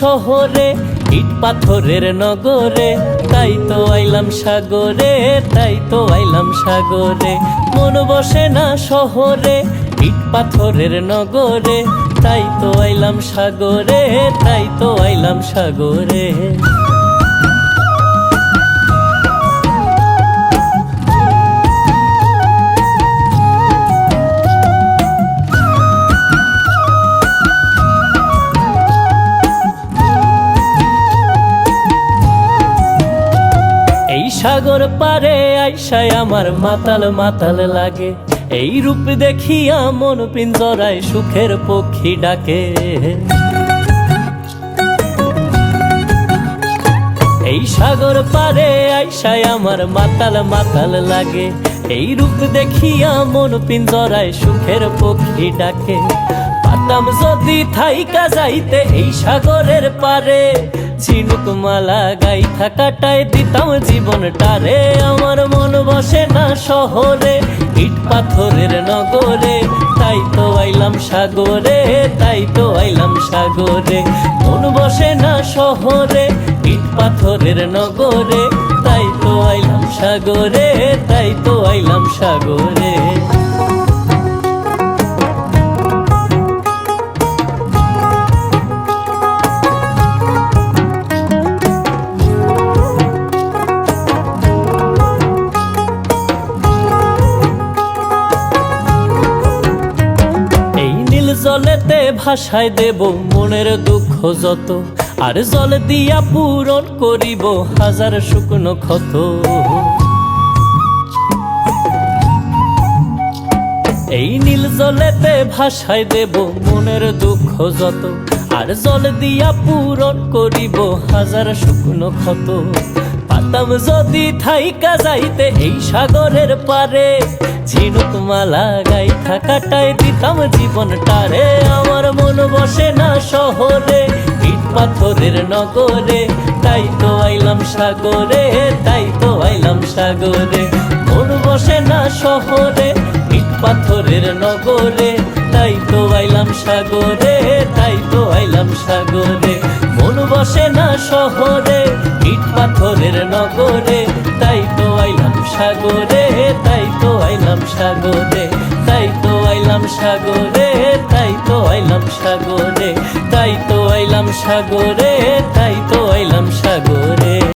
শহরে, ইট পাথরের নগরে, তাই তো আইলাম সাগরে, তাই তো আইলাম সাগরে। মন বসে না শহরে, ইট পাথরের নগরে, তাই তো আইলাম সাগরে, তাই তো আইলাম সাগরে। এই সাগর পারে আইসায় আমার মাতাল মাতাল লাগে, এই রূপ দেখিয়া মন পিঞ্জরায় সুখের পক্ষী ডাকে। এই সাগর পারে আইসায় আমার মাতাল মাতাল লাগে, এই রূপ দেখিয়া মন পিঞ্জরায় সুখের পক্ষী ডাকে। পাতাম যদি থাইকা যাইতে এই সাগরের পারে, ঝিনুক মালা গাইথা কাটায় দিতাম জীবনটারে। আমার মন বসে না শহরে, ইট পাথরের নগরে, তাই তো আইলাম সাগরে, তাই তো আইলাম সাগরে। মন বসে না শহরে, ইট পাথরের নগরে, তাই তো আইলাম সাগরে, তাই তো আইলাম সাগরে। জলেতে ভাসায় দেব মনের দুঃখ যত, আর জল দিয়া পূরণ করিব হাজার শুকনো ক্ষত। এই নীল জলেতে ভাসায় দেব মনের দুঃখ যত, আর জল দিয়া পূরণ করিব হাজার শুকনো ক্ষত। পাতাম যদি থাইকা যাইতে এই সাগরের পারে, ঝিনুক মালা গাইথা কাটায় দিতাম জীবনটারে। আমার মন বসে না শহরে, ইট পাথরের নগরে, তাই তো আইলাম সাগরে, তাই তো আইলাম সাগরে। মন বসে না শহরে, ইট পাথরের নগরে, তাই তো আইলাম সাগরে, তাই তো আইলাম সাগরে। মন বসে না শহরে, ইট পাথরের নগরে, তাই তো আইলাম সাগরে, তাই তো আইলাম সাগরে, তাই তো আইলাম সাগরে, তাই তো আইলাম সাগরে, তাই তো আইলাম সাগরে, তাই তো